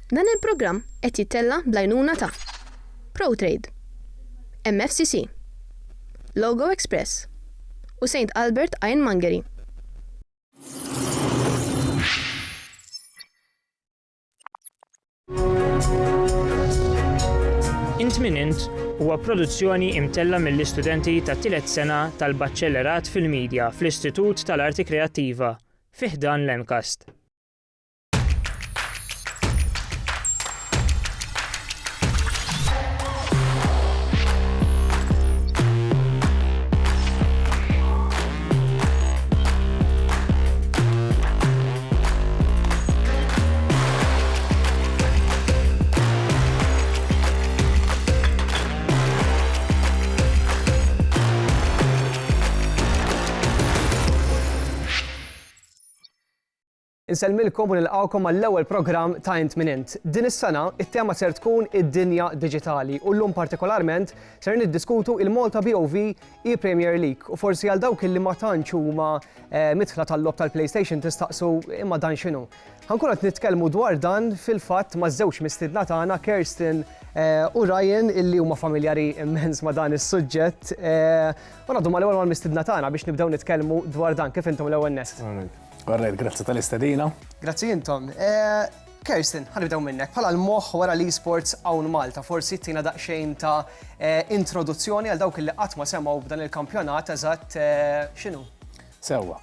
Dan il-programm qed jittella bl-għajnuna ta' ProTrade, MFCC, Logo Express u St. Albert Ironmongery. Int min int huwa produzzjoni imtella mill-istudenti tat-tielet sena tal-Baċċellerat fil-Midja fl-Istitut tal-Arti Kreattiva fi ħdan l-MCAST. Insellmilkom u nilqawkom għall-ewwel programm ta' Int min Int. Din is-sena it-tema ser tkun id-dinja diġitali u llum partikolarment ser niddiskutu il-Malta BOV e-Premier League u forsi għal dawk li ma tantx huma midħla tal-lob tal-PlayStation tistaqsu imma dan x'inhu. Ħankun qed nitkellmu dwar dan fil-fatt ma' żewġ mistiedna tagħna Kirsten u Ryan illi huma familjari immens ma' dan is-suġġett. U ngħaddu mal-ewwel mal-mistiedna tagħna biex nibdew nitkellmu dwar dan kif intom l-ewwel nest. Għarrejt, grazzi tal-istedina. Grazzi jintom. Kirsten, ħanibdew minnek. Bħala l-moħħ wara l-esports hawn Malta, forsi tina daqsxejn ta' introduzzjoni għal dawk li qatt ma semgħu b'dan il-kampjonat eżatt x'inhu? Sewwa.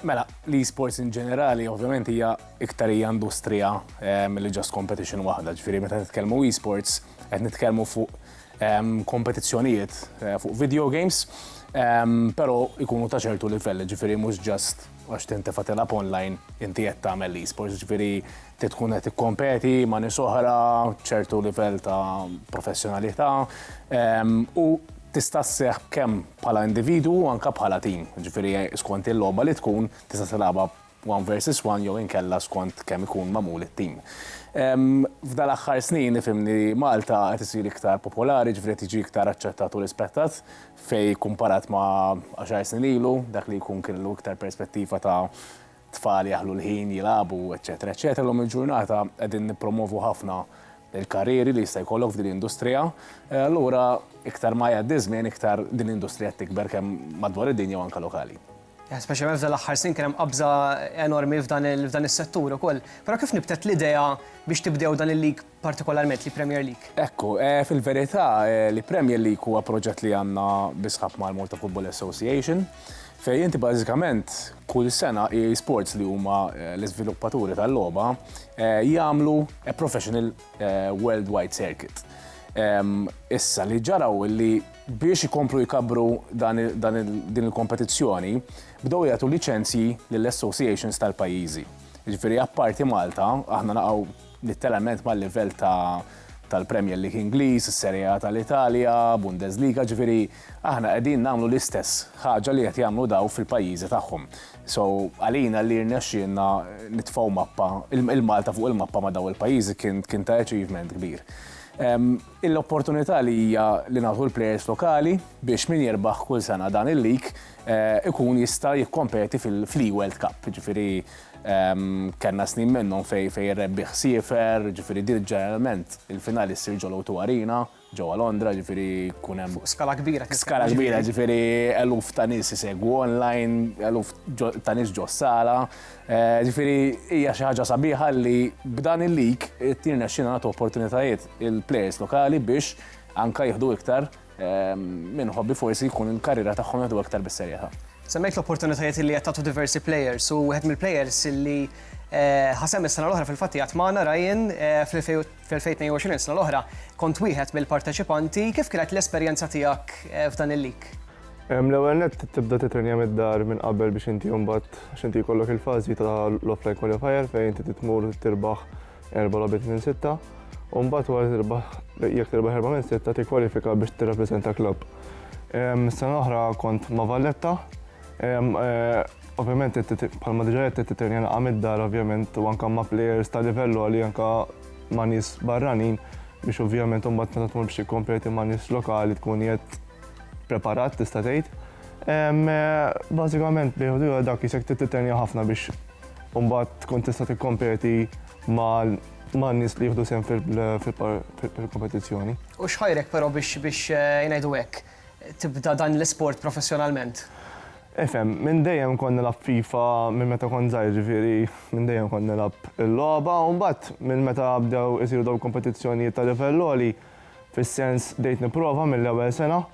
Mela, l-esports in ġenerali ovvjament hija iktar hija industrija milli just competition waħda. Ġifieri meta nitkellmu esports qed nitkellmu fuq kompetizzjonijiet fuq video games, però ikunu ta' ċertu livell, ġifieri mhux just għax tintefa' tilab online inti qed tagħmel l-esports, ġifieri tkun qed tikkompeti ma' nies oħra ċertu livell ta' professjonalità u tista' sseħħ kemm bħala individu u anke bħala team. Ġifieri skont il-logħba li tkun tista' tilabha 1 versus 1 jew inkella skont kemm ikun magħmul it-team. F'dan l-aħħar snin nifhimni Malta qed isir iktar popolari, ġifieri tiġi iktar aċċettat u rispettat fej kumparat ma' 10 snin ilu, dak li jkun kellu iktar perspettiva ta' tfal jaħlu l-ħin, jilagħbu, eċetera, eċetera. L-lum il-ġurnata qegħdin nippromovu ħafna il-karrieri li jista' jkollok f'din l-industrija. Allura iktar ma jgħaddi żmien iktar din l-industrija tikber kemm madwar id-dinja u anke lokali. Speċjalment f'dan l-aħħar snin kien hemm qabża enormi f'dan is-settur ukoll. Però kif nibtet l-idea biex tibdew dan il-lig partikolarment li Premier League? Ekku, fil-verità li Premier League huwa proġett li għandna bisħab mal-Malta Football Association fejn inti bażikament kull sena EA Sports li huma l-iżviluppaturi tal-logħba jagħmlu a professional worldwide circuit. Issa li ġaraw li biex ikomplu jkabru din il-kompetizzjoni bdew jagħtu liċenzji lill-associations tal-pajjiżi. Jiġifieri apparti Malta, aħna naqgħu litteralment mal-livell tal-Premier League Ingliż, is-Serie A tal-Italja, Bundesliga, ġifieri aħna qegħdin nagħmlu l-istess ħaġa li qed jagħmlu daw fil-pajjiżi tagħhom. So għalina li rnexxielna nitfgħu mappa il-Malta fuq il-mappa ma' daw il-pajjiżi kien ta' achievement kbir. L-opportunità li hija li nagħtu l-plejers lokali biex min jirbaħ kull sena dan il-lig ikun jista' jikkompeti fil-Flea World Cup. Ġifieri kellna snin minnhom fejn irrebbieħ siefer, ġifieri din ġeneralment il-finali ssir ġol O2 Arena ġewwa Londra, ġifieri kun hemm skala kbira. Skala kbira, ġifieri eluf ta' nies isegwu online, eluf ta' nies ġo s-sala. Ġifieri hija xi ħaġa sabiħa li b'dan il-lig tirna xi nagħtu opportunitajiet il-plejers lokali biex anke jieħdu iktar minn hobby forsi jkun il-karriera tagħhom jieħdu iktar bis-serjetà. Semmejt l-opportunitajiet li qed tagħtu diversi players u wieħed mill-plejers li ħasem is-sena l-oħra fil-fatt qiegħed magħna Ryan fil-2022 sena l-oħra kont wieħed mill-parteċipanti. Kif kienet l-esperjenza tiegħek f'dan il-lig? L-ewwel nett tibda titrenja mid-dar minn qabel biex inti mbagħad għax inti jkollok il-fażi ta' l-offline qualifier fejn inti titmur tirbaħ 4 logħbiet minn 6 u mbagħad wara jekk tirbaħ 4 minn 6 tikkwalifika biex tirrappreżenta klubb. Sena l-oħra kont ma' Valletta. Ovvjament bħalma diġà qed titrenja naqa' mid-dar ovvjament u anke ma' plejers ta' livellu għali anke ma' nies barranin biex ovvjament imbagħad meta tmur biex tikkompeti ma' nies lokali tkun qiegħed preparat tista' tgħid. Bażikament bieħdu dak isek tittenja ħafna biex u mbagħad tkun tista' tikkompeti ma' nies li jieħdu sehem fil-kompetizzjoni. U x'ħajrek però biex jngħidu hekk tibda dan l-isport professjonalment? Efhem, minn dejjem kont nilgħab FIFA minn meta kont żgħir, ġifieri minn dejjem kont nilgħab il-logħba u mbagħad minn meta bdew isiru dawn kompetizzjonijiet ta' livell għoli fis-sens dejt nipprova mill-ewwel sena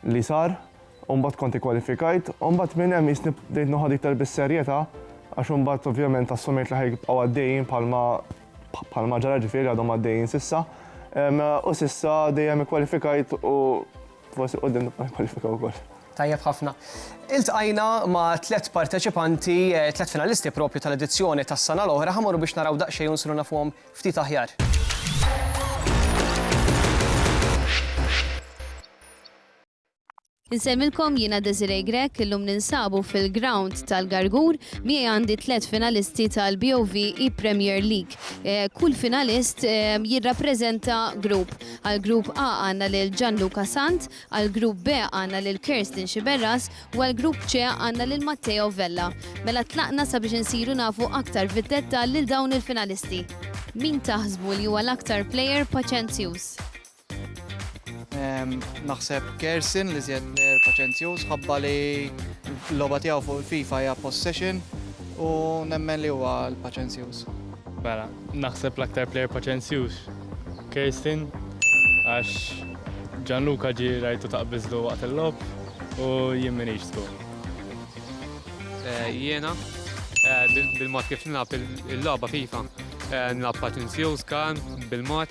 li sar u mbagħad kont ikkwalifikajt u mbagħad minn hemm jisni bdejt noħod iktar bis-serjetà għax imbagħad ovvjament assumejt li ħajbqgħu għaddejjin bħalma ġara ġifieri għadhom għaddejjin s'issa u s'issa dejjem ikkwalifikajt u forsi qudiem nikkwalifikaw ukoll. Tajjeb ħafna. Iltqajna ma' 3 parteċipanti, 3 finalisti propju tal-edizzjoni tas-sena l-oħra ħamorru biex naraw daqsxejn unsiru nafuhom ftit aħjar. Insemmilkom jiena Desiree Grek illum ninsabu fil-ground tal-Gargur miegħi għandi 3 finalisti tal-BOV Premier League. Kull finalist jirrappreżenta grupp. Għal grupp A għandna lil Gianluca Sant, għal grupp B għandna lil Kirsten Xiberras u għal grupp C għandna lil Matteo Vella. Mela tlaqna sabiex insiru nafu aktar fid-dettall lil dawn il-finalisti. Min taħsbu li huwa l-aktar player paċenzjuż? Naħseb Kirsten li żjed player paċenzjuż ħabba li l-logħba tiegħu fuq il-FIFA hija possession u nemmen li huwa l-paċenzjuż. Mela, naħseb l-aktar player paċenzjuż Kirsten għax Gianluca ġie rajtu taqbiżlu waqt il-lob u jien minix skur. Jiena bil-mod kif nilgħab il-logħba FIFA nilgħab paċenzjuż kan bil-mod.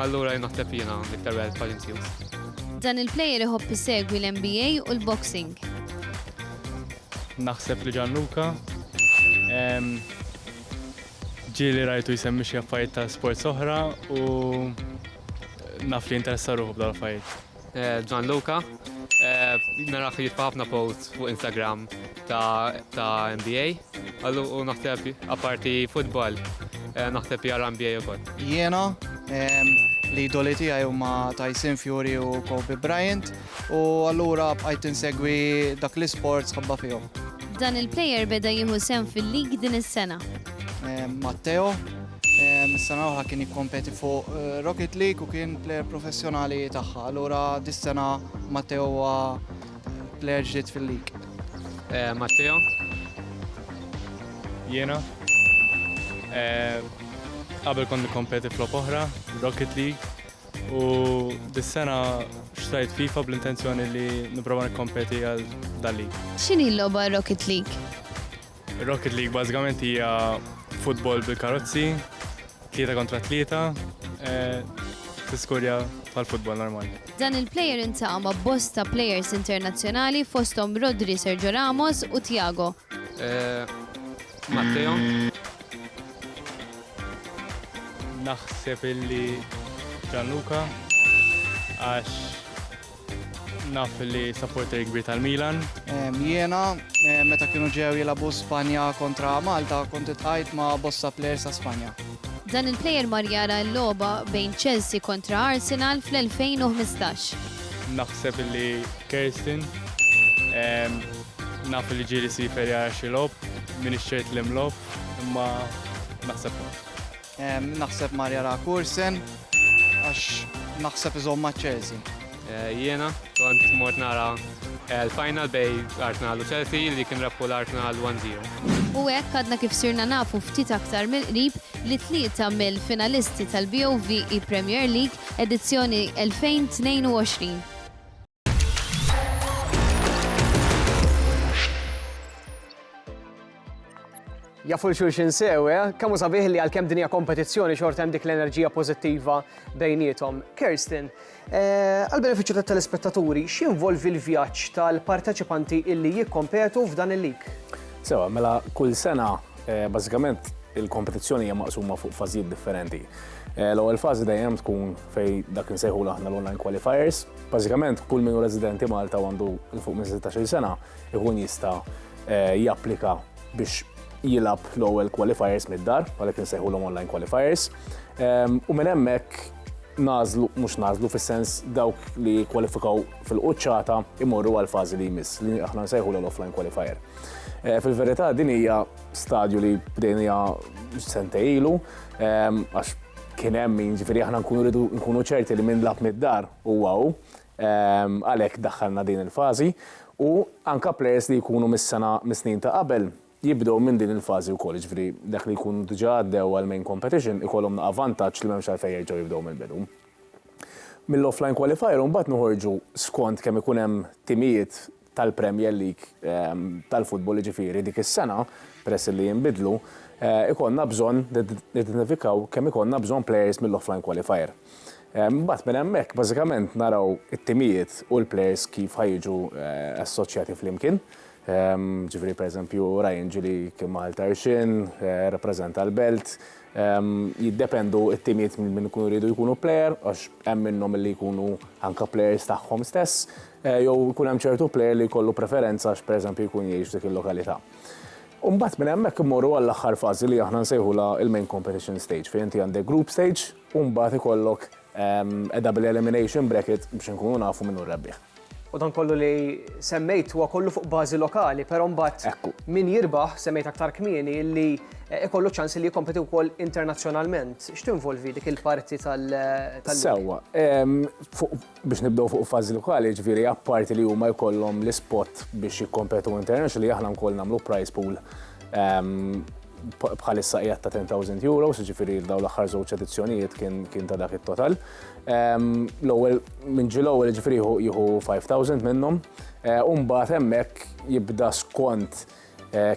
Allura naħseb jiena iktar wieħed paċenzjuż. Dan il-plejer iħobb isegwi l-NBA u l-boxing. Naħseb li Gianluca ġieli rajtu jsemmi xi affarijiet ta' sports oħra u naf li interessa ruħu b'dan affarijiet. Gianluca naraħ jitfa' ħafna posts fuq Instagram ta' NBA u naħseb apparti futbol naħseb jara NBA ukoll. Jiena li idoli tiegħi huma Tyson Fury u Kobe Bryant u allura bqajt insegwi dak l-isports ħabba fihom. Dan il-plejer beda jieħu sehem fil-lig din is-sena. Matteo, is-sena oħra kien jikkompeti fuq Rocket League u kien plejer professjonali tagħha. Allura dis-sena Matteo huwa plejer ġdid fil-lig. Matteo? Jiena qabel kont nikkompeti f'logħba oħra, Rocket League, u dis-sena xtajt FIFA bl-intenzjoni li nipprova nikkompeti għal dal-lig. X'inhi l-logħba Rocket League? Rocket League bażikament hija futbol bil-karozzi, 3 kontra 3, tiskurja bħal-futbol normali. Dan il-plejer intaqa' ma' bosta plejers internazzjonali fosthom Rodri, Sergio Ramos u Thiago. Matteo? Naħseb illi Gianluca għax naf li supporter kbir tal-Milan. Jiena meta kienu ġew jilagħbu Spanja kontra Malta kont iltqajt ma' bosta plejers ta' Spanja. Dan il-plejer mar jara l-logħba bejn Chelsea kontra Arsenal fl-2015. Naħseb illi Kirsten naf li ġieli sifer jara xi logħb min ix-ċert l-imlob imma naħseb Naħseb mar jara Kirsten għax naħseb iżomm ma' Chelsea. Jiena kont mort nara l-final bej Arsenal u Chelsea li kien rebħu l-Arsenal 1-0. U hekk għadna kif sirna nafu ftit aktar mill-qrib li 3 mill-finalisti tal-BOV Premier League edizzjoni 2022. Jafu l-xulxin sew, kemm hu sabiħ li għalkemm din hija kompetizzjoni xorta hemm dik l-enerġija pożittiva bejniethom. Kirsten, għall-benefiċċju tat-telespettaturi, x'involvi l-vjaġġ tal-parteċipanti illi jikkompetu f'dan il-lig? Sewa, mela kull sena bażikament il-kompetizzjoni hija maqsuma fuq fażijiet differenti. L-ewwel fażi dejjem tkun fejn dak insejħu aħna l-online qualifiers. Bażikament kull min hu residenti Malta għandu fuq minn 16 sena ikun jista' japplika biex jilab l-ewwel qualifiers mid-dar, għalhekk insejħulhom online qualifiers. U minn hemmhekk nażlu, mhux nażlu fis-sens dawk li kwalifikaw fil-quċċata imorru għal fażi li jmiss li aħna nsejħu l-offline qualifier. Fil-verità din hija stadju li bdejna sentej ilu għax kien hemm min ġifieri aħna nkunu ċerti li min lab mid-dar u wow għalhekk daħħalna din il-fażi u anke players li jkunu mis-sena mis-snin ta' qabel jibdew minn din il-fażi wkoll, ġifieri dak li jkunu diġà għaddew għal main competition ikollhom vantaġġ li m'hemmx għalfejn jerġgħu jibdew mill-bidu. Mill-offline qualifier mbagħad noħorġu skont kemm ikun hemm timijiet tal-Premier League tal-futbol ġifieri dik is-sena peress li jinbidlu ikollna bżonn nidentifikaw kemm ikollna bżonn players mill-offline qualifier. Mbagħad minn hemmhekk bażikament naraw it-timijiet u l-players kif ħajġu assoċjati flimkien. Ġifri per eżempju Ryan Ġili kien Malta Irxin, rappreżenta l-Belt, jiddependu it-timijiet minn ikunu jridu jkunu player, għax hemm minnhom li jkunu anke players tagħhom stess, jew ikun hemm ċertu player li jkollu preferenza għax per eżempju jkun jgħix dik il-lokalità. U mbagħad minn hemmhekk immorru għall-aħħar fażi li aħna nsejħula il-main competition stage, fejn inti għandek group stage u mbagħad ikollok a double elimination bracket biex inkunu nafu minnu rebbieħ. U dan kollu li semmejt huwa kollu fuq bażi lokali, però mbagħad min jirbaħ semmejt aktar kmieni li ikollu ċans li jkompeti wkoll internazzjonalment. X'tinvolvi dik il-parti Sewwa, biex nibdew fuq fażi lokali, ġifieri apparti li huma jkollhom l-ispot biex jikkompetu internationally aħna wkoll nagħmlu prize pool bħalissa qiegħed ta' €10,000, ġifieri daw l-aħħar żewġ edizzjonijiet kien ta' dak it-total. L-ewwel minn l-ewwel ġifieri jieħu 5,000 minnhom, u mbagħad hemmhekk jibda skont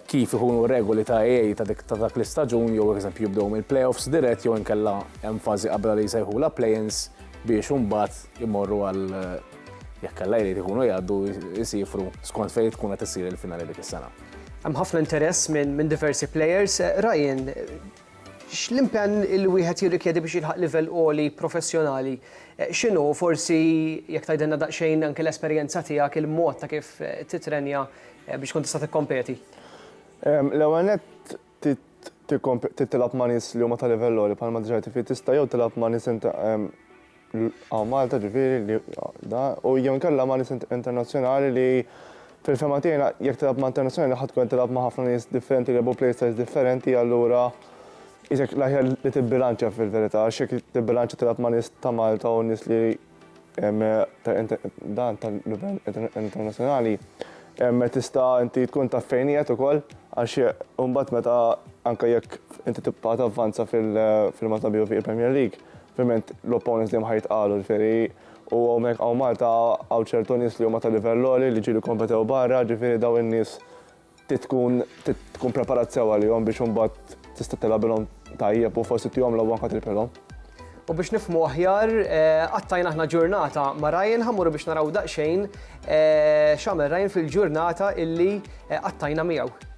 kif ikunu regoli ta' EA ta' dak l-istaġun jew eżempju jibdew mill-playoffs dirett jew inkella hemm fażi qabel li jsejħula play-ins biex imbagħad imorru għal jekk kellha jrid ikunu jgħaddu jsifru skont fejn tkun qed issir il-finali dik is-sena. Hemm ħafna interess minn diversi players. Ryan, x'l-impenn il-wieħed jirrikjedi biex jilħaq livell għoli professjonali? X'inhu forsi jekk tgħidilna daqsxejn anke l-esperjenza tiegħek il-mod ta' kif titrenja biex tkun tista' tikkompeti? L-ewwel nett titilab ma' nies li huma ta' livell għoli bħalma diġà fi tista' jew tilab ma' nies Malta ġifieri u jew inkella ma' nies internazzjonali li fil-fema tiegħna jekk tilab ma' internazzjonali ħadd tkun tilab ma' ħafna nies differenti li jagħmlu playstyles differenti, allura isek l-aħjar li tibbilanċja fil-verità, għax jekk tibbilanċja tilab ma' nies ta' Malta u nies li dan tal-livell internazzjonali tista' inti tkun taf fejn qiegħed ukoll għax imbagħad meta anke jekk inti tibqa' tavvanza fil-Malta BOV il-Premier League, ovvjament l-opponents li ħajtqalu ġifieri u hawnhekk hawn Malta hawn ċertu nies li huma ta' livell għoli li ġieli kompetew barra, ġifieri dawn in-nies tkun preparat sewwa lihom biex imbagħad tista' tilabhom tajjeb u forsi tihom anke tilpilhom. U biex nifhmu aħjar, qattajna aħna ġurnata ma' Ryan ħammuru biex naraw daqsxejn x'għamel Ryan fil-ġurnata illi qattajna miegħu.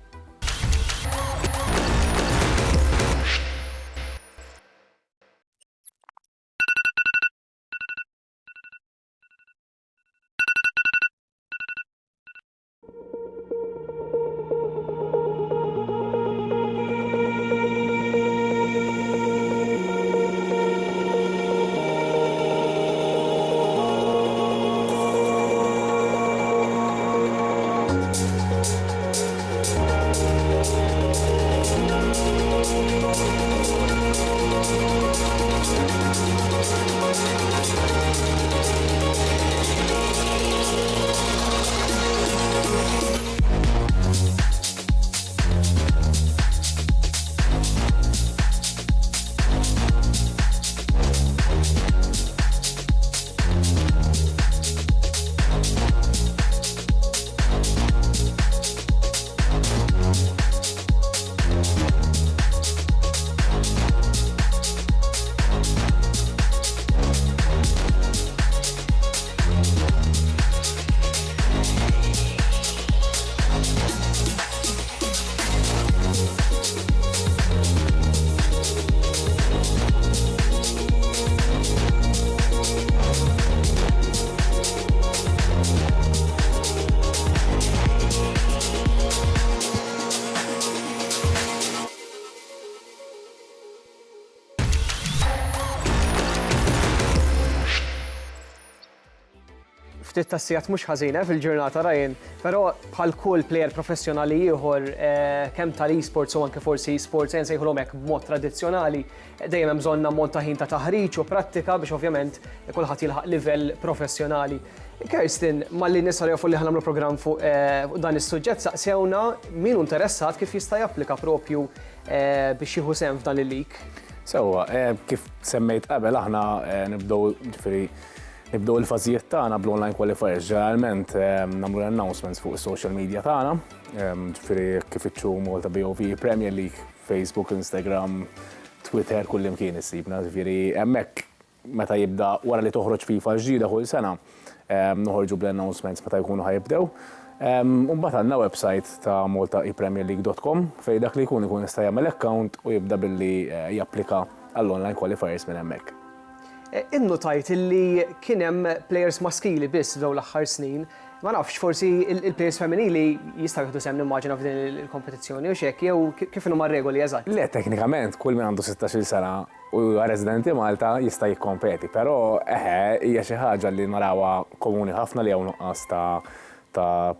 ftit tassijat mhux ħażina fil-ġurnata Ryan, però bħal kull plejer professjonali ieħor kemm tal-e-sports u anke forsi e-sports nsejħulhom hekk b'mod tradizzjonali, dejjem hemm bżonn ammont ta' ħin ta' taħriġ u prattika biex ovvjament kulħadd jilħaq livell professjonali. Kirsten, malli nisar jafu li ħanamlu programm fuq dan is-suġġett saqsewna min interessat kif jista' japplika propju biex jieħu sehem f'dan il-lig. Sewwa, kif semmejt qabel aħna nibdew il-fażijiet tagħna bl-online qualifiers. Ġeneralment nagħmlu announcements fuq is-social media tagħna, ġifieri kif iċċu Malta BOV Premier League, Facebook, Instagram, Twitter, kull imkien issibna, ġifieri hemmhekk meta jibda wara li toħroġ FIFA ġdida kull sena, noħorġu bl-announcements meta jkunu ħajibdew. Mbagħad għandna website ta' maltaepremierleague.com fejn dak li jkun jista' jagħmel account u jibda billi japplika għall-online qualifiers minn hemmhekk. Innotajt illi kien hemm plejers maskili biss f'dawn l-aħħar snin, ma nafx forsi il-plejers femminili jistgħu jieħdu sehem nimmaġina f'din il-kompetizzjoni u x'hekk jew kif inhuma r-regoli eżatt. Le, teknikament kull min għandu 16 sena u residenti Malta jista' jikkompeti, però hija xi ħaġa li narawha komuni ħafna li hawn nuqqas ta'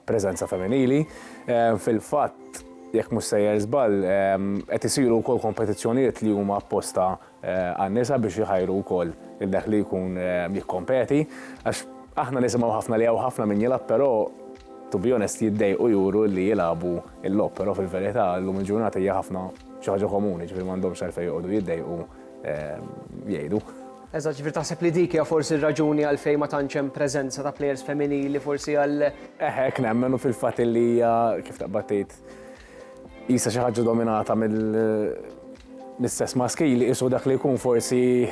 preżenza femminili. Fil-fatt, jekk mhux sejjer żball, qed isiru wkoll kompetizzjonijiet li huma apposta għan-nisa biex jħajru wkoll il-dak li jkun jikkompeti, għax aħna nisimgħu ħafna li hawn ħafna min jilgħab, però to be honest jiddejqu juru li jilagħbu l-lob, però fil-verità llum il-ġurnata hija ħafna xi ħaġa komuni, ġifieri m'għandhomx għalfejn joqogħdu jiddejqu jgħidu. Eżatt, ġifier taħseb li dik hija forsi r-raġuni għalfejn ma tantx hemm preżenza ta' plejers femminili forsi għal. Hekk nemmen u fil-fatt li hija kif taqbad tgħid qisha xi ħaġa dominata mill-istess maskili qisu dak li jkun forsi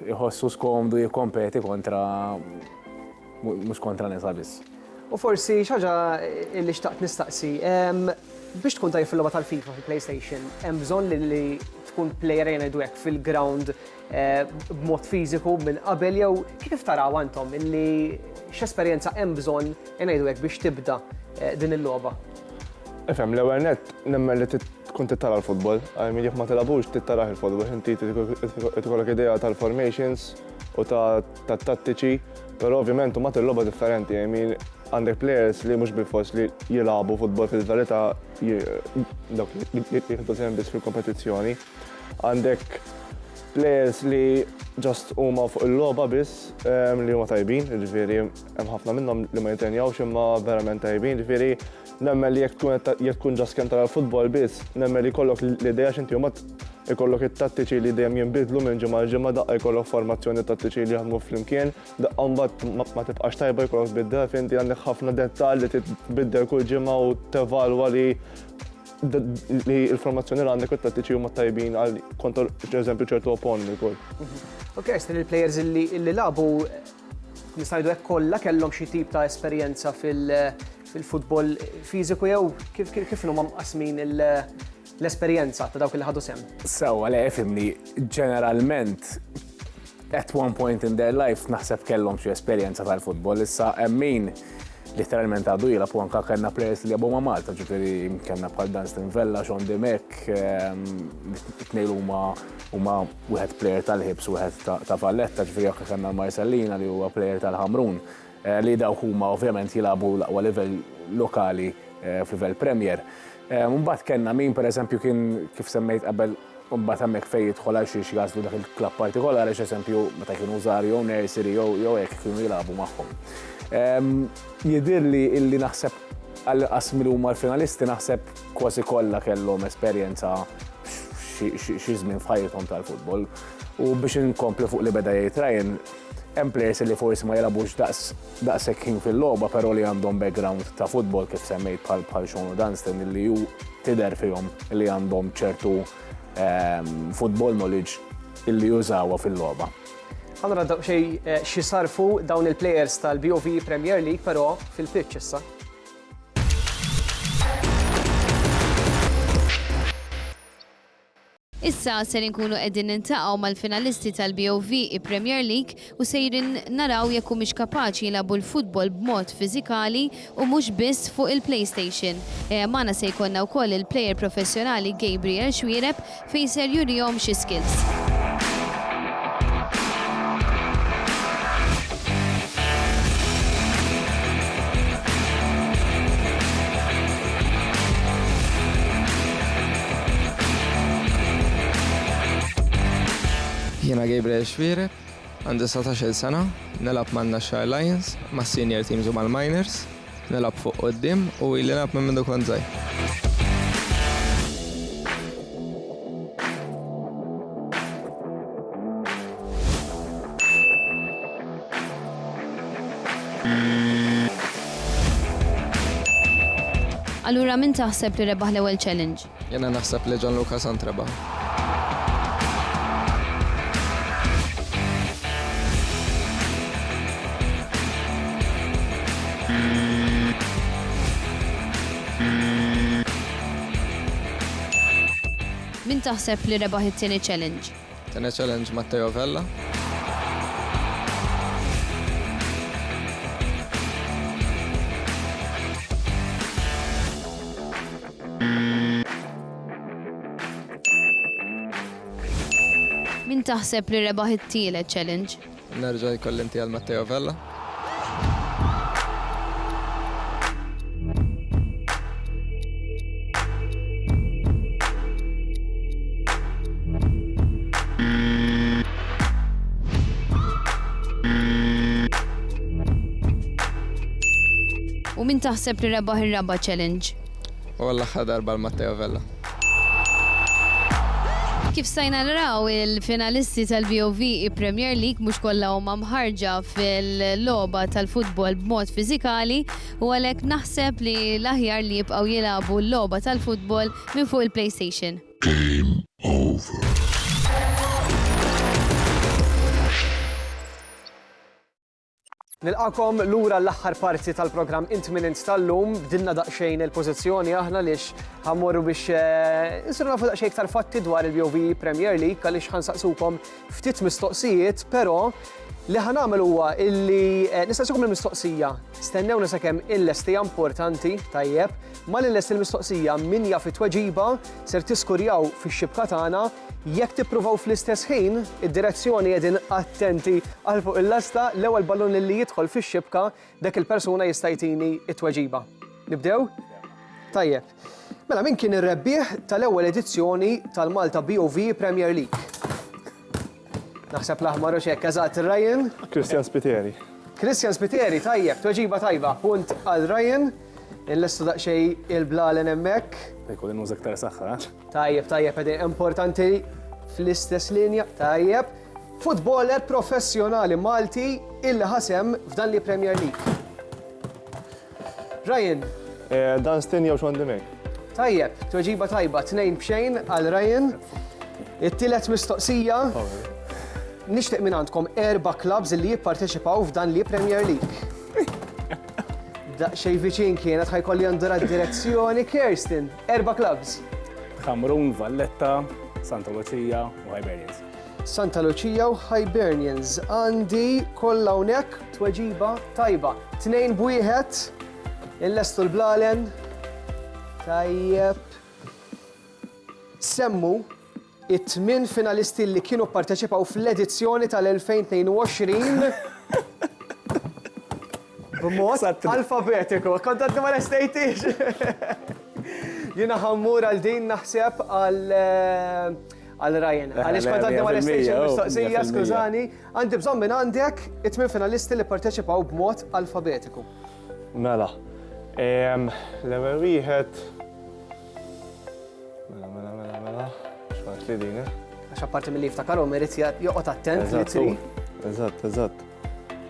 jħossu skomdu jikkompeti kontra mhux kontra nisa biss. U forsi xi ħaġa li xtaqt nistaqsi, biex tkun tajjeb fil-logħba tal-FIFA fil-PlayStation, hemm bżonn li tkun plejer jgħidu hekk fil-ground b'mod fiżiku minn qabel jew kif taraw għandhom illi x'esperjenza hemm bżonn jgħidu hekk biex tibda din il-logħba? Ifhem, l-ewwel nett nemmen li tkun tittara l-futbol, għalmin jekk ma tilabux tittaraħ il-futbol, inti tkollok idea tal-formations u tat-tattiċi, però ovvjament huma il-logħba differenti, għandek players li mhux bil-fors li jilagħbu futbol fil-verità dawk li jieħdu sehem biss fil-kompetizzjoni. Għandek players li just huma fuq il-logħba biss li huma tajbin, jiġifieri hemm ħafna minnhom li ma jitenjawx imma verament tajbin, jiġifieri nemmen li jekk tkun ġast kemm tara l-futbol biss, nemmen li jkollok l-idea x'inti huma ikollok it-tattiċi li dejjem jinbidlu minn ġimgħa ġimgħa, daqqa jkollok formazzjoni tattiċi li jaħdmu flimkien, daqqa mbagħad ma tibqax tajba jkollok tbiddel finti għandek ħafna dettall li titbiddel kull ġimgħa u tevalwa li l-formazzjoni li għandek u t-tattiċi huma tajbin għal kontra eżempju ċertu opponenti wkoll. Okay, il-plejers illi labu nista' ngħidu hekk kollha kellhom xi tip ta' esperjenza fil-futbol fiżiku jew kif huma mqasmin l-esperjenza ta' dawk li ħadu sehem? Sewwa le fimni ġeneralment at one point in their life naħseb kellhom xi esperjenza tal-futbol. Issa hemm min literalment għadu jilgħab anke kellna plejers li jabu ma' Malta, ġifieri kellna bħal Dunstan Vella, Sean Demek, it-tnejn huma wieħed plejer tal-Hibs u wieħed ta' Valletta, ġifieri anke kellna Marcellina li huwa plejer tal-Ħamrun, li dawk huma ovvjament jilagħbu l-aqwa livell lokali f'livell Premier. Mbagħad kellna min pereżempju kien kif semmejt qabel mbagħad hemmhekk fejn jidħol għal xi jażlu dak il-klabb partikolari x'eżempju meta kienu żgħar jew nursery jew hekk kienu jilagħbu magħhom. Jidhirli illi naħseb għall-qasmi li huma l-finalisti naħseb kważi kollha kellhom esperjenza xi żmien f'ħajjithom tal-futbol. U biex inkomplu fuq li beda jgħid Ryan, hemm players li forsi ma jilagħbux daqshekk ħin fil-logħba però li għandhom background ta' futbol kif semmejt bħal Sean Dunstan illi hu tidher fihom li għandhom ċertu football knowledge illi jużawha fil-logħba. Allora xi sarfu dawn il-plejers tal-BOV Premier League però fil-pitch issa. Issa ser inkunu qegħdin nintaqgħu mal-finalisti tal-BOV Premier League u sejrin naraw jekk humiex kapaċi jilagħbu l-futbol b'mod fiżikali u mhux biss fuq il-PlayStation. Magħna se jkollna wkoll il-plejer professjonali Gabriel Xwiereb fejn ser jurihom xi skills. Jiena Gabriel Xwiereb, għandi 19 sena, nelab mal-Nashar Lions, mas-senior teams u mal-minors, nelab fuq qoddim u ili nelab minn mindu kont żgħir. Allura min taħseb li rebaħ l-ewwel challenge? Jiena naħseb li Gianluca Sant rebaħ. Min taħseb li rebaħ it-tieni challenge? Tieni challenge Matteo Vella. Min taħseb li rebaħ it-tielet challenge? Nerġa' jkolli inti għal Matteo Vella. U min taħseb li rebaħ ir-raba' challenge? U l-aħħar darba l-Matteo Vella. Kif stajna naraw il-finalisti tal-BOV Premier League mhux kollha huma mħarġa fil-logħba tal-futbol b'mod fiżikali u għalhekk naħseb li l-aħjar li jibqgħu jilagħbu l-logħba tal-futbol minn fuq il-PlayStation. Game over. Nilqakom lura l-aħħar parti tal-programm Intminent tal-lum, bdilna daqsxejn il-pożizzjoni aħna lix ħammorru biex nsiru nafu daqsxejn iktar fatti dwar il-BOV Premier League għaliex ħansaqsukom ftit mistoqsijiet, però li ħanamel huwa illi nistaqsukom il-mistoqsija. Stennewna sakemm il-lestija importanti tajjeb, ma l-lest il-mistoqsija min jaf it-tweġiba ser tiskurjaw fix-xibka tagħna jekk tippruvaw fl-istess ħin id-direzzjoni qegħdin attenti għal fuq il-lasta l-ewwel ballun li jidħol fix-xibka dak il-persuna jista' jtini t-tweġiba. Nibdew? Tajjeb. Mela min kien ir-rebbieħ tal-ewwel edizzjoni tal-Malta BOV Premier League? Naħseb l-aħmar u xekk eżatt Ryan. Christian Spiteri. Christian Spiteri, tajjeb, tweġiba tajba. Punt għal Ryan. Il-lestu daqxej il-blalen hemmhekk. Jkolli nuża aktar saħħa. Tajjeb, qegħdin importanti fl-istess linja. Tajjeb. Futboler professjonali Malti illi ħasem f'dan li Premier League. Ryan. Dan Stin jew Sean Demek. Tajjeb, tweġiba tajba, 2-2 għal Ryan. It-tielet mistoqsija. Nixtieq minn għandkom 4 clubs li jipparteċipaw f'dan li Premier League. Daqsxejn viċin kienet ħajkolli għandura d-direzzjoni Kirsten. 4 clubs. Cameroon, Valletta, Santa Lucia u Hibernians. Santa Lucia u Hibernians. Għandi kollha hawnhekk tweġiba tajba. 2-1. Il-lestu l-blalen. Tajjeb. Semmu it-8 finalisti li kienu parteċipaw fl-edizzjoni tal-2022 b'mod alfabetiku. Kont għaddi ma l-estejtix. Jina ħammur għal din naħseb għal Ryan. Għalix kont għaddi ma l-estejtix mistoqsija, skużani. Għandi bżon minn għandek it-8 finalisti li parteċipaw b'mod alfabetiku. Mela. L-ewwel wieħed. Mela. X'għad li din, Għax apparti mill-li jiftakarhom irid joqgħod attent li tri. Eżatt.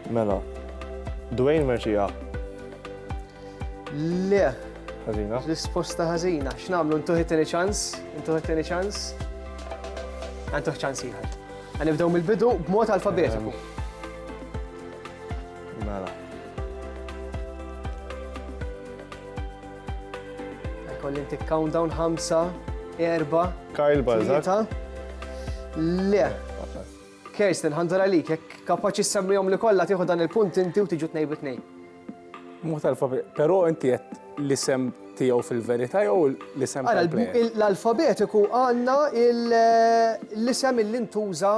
Mela. Dwayne Merċija. Le. Ħażina. Risposta ħażina. X'nagħmlu ntuħ it-tieni ċans? Ntuħ ċans ieħor. Ħanibdew mill-bidu b'mod alfabetiku. Mela. Ħajkolli inti countdown 5, 4. Kyle Balzac. Le. Kirsten, ħandur għalik, jekk kapaċi semmihom li kollha tieħu dan il-punt inti u tiġu 2-2. Mod alfabet, però inti qed l-isem tiegħu fil-verità jew l-isem tal-plejer? L-alfabetiku għandna l-isem li ntuża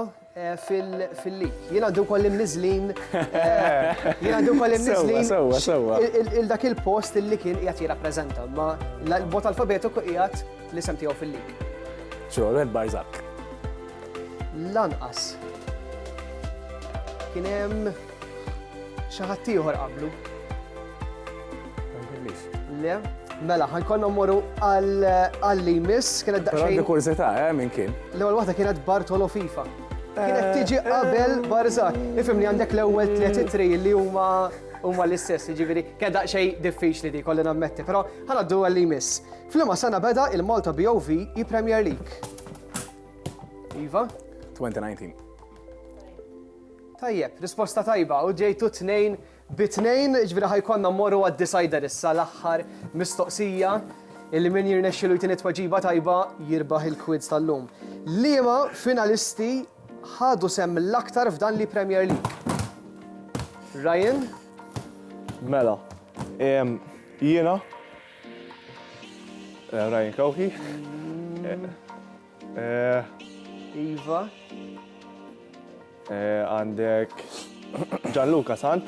fil-lik. Jien għandu kollim nizlin. Sewwa. Il-dak il-post li kien qiegħed jirrappreżenta, ma l-bot alfabetiku qiegħed l-isem tiegħu fil-lik. Ġol, Balzac. Lanqas. Kien hemm xi ħadd ieħor qablu. Le, mela, ħankonna mmorru għall-li miss, kienet Però daqsxejn. għandi kurzità, minn kien? L-ewwel waħda kienet Bartolo FIFA. Kienet tiġi qabel Barzak. Ifhimni għandek l-ewwel tliet itri li huma l-istess, jiġifieri kien daqsxejn diffiċli di kolli nammetti, però ħanaddu għall-li miss. Fl-imma sena beda il-Malta BOV Premier League. Iva? 2019. Tajjeb, risposta tajba, u ġejtu 2-2, ġvira ħajkonna mmorru għad-decider issa l-aħħar mistoqsija illi min jirnexxilu jtini tweġiba tajba jirbaħ il-quiz tal-lum. Liema finalisti ħadu sem l-aktar f'dan li Premier League? Ryan? Mela, jiena, Ryan Kawhi, Iva? għandek Gianluca Sant.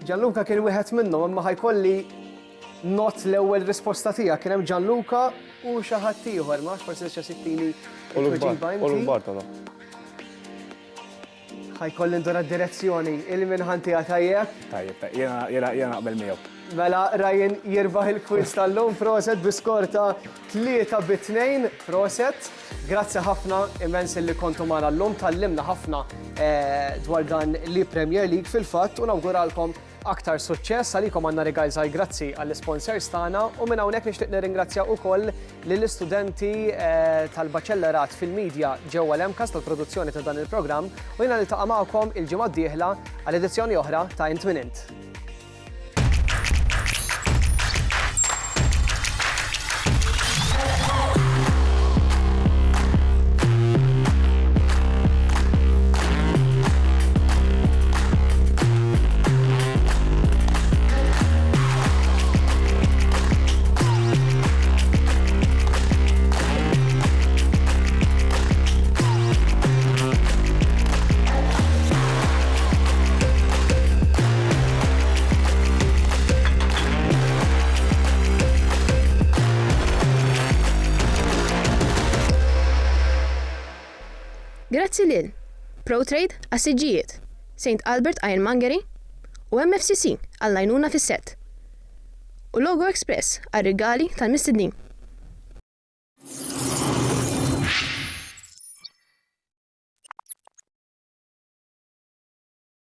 Gianluca kien wieħed minnhom, imma ħajkolli not l-ewwel risposta tiegħek kien hemm Gianluca u xi ħadd ieħor, ma forsi xi sittini tweġiba inti. Bartolo. Ħajkolli ndur d-direzzjoni il-minħan tiegħek tajjeb. Tajjeb, jiena naqbel miegħu. Mela Ryan jirbaħ il-quiz tal-lum, proset biskorta 3-2, proset. Grazzi ħafna immens li kontu magħna llum, tallimna ħafna dwar dan li Premier League fil-fatt u nawguralkom aktar suċċess għalikom għandna regal żgħir grazzi għall-sponsors tagħna u minn hawnhekk nixtieq nirringrazzja wkoll lill-istudenti tal-baċellerat fil-medja ġewwa l-MCAS tal-produzzjoni ta' dan il-programm u jiena niltaqa' magħkom il-ġimgħa d-dieħla għal edizzjoni oħra ta' Int Min Int. Grazzi lil ProTrade għas-siġġijiet, St. Albert Ironmongery u MFCC għall-għajnuna fis-set. U Logo Express għal-rigali tal-mistednin.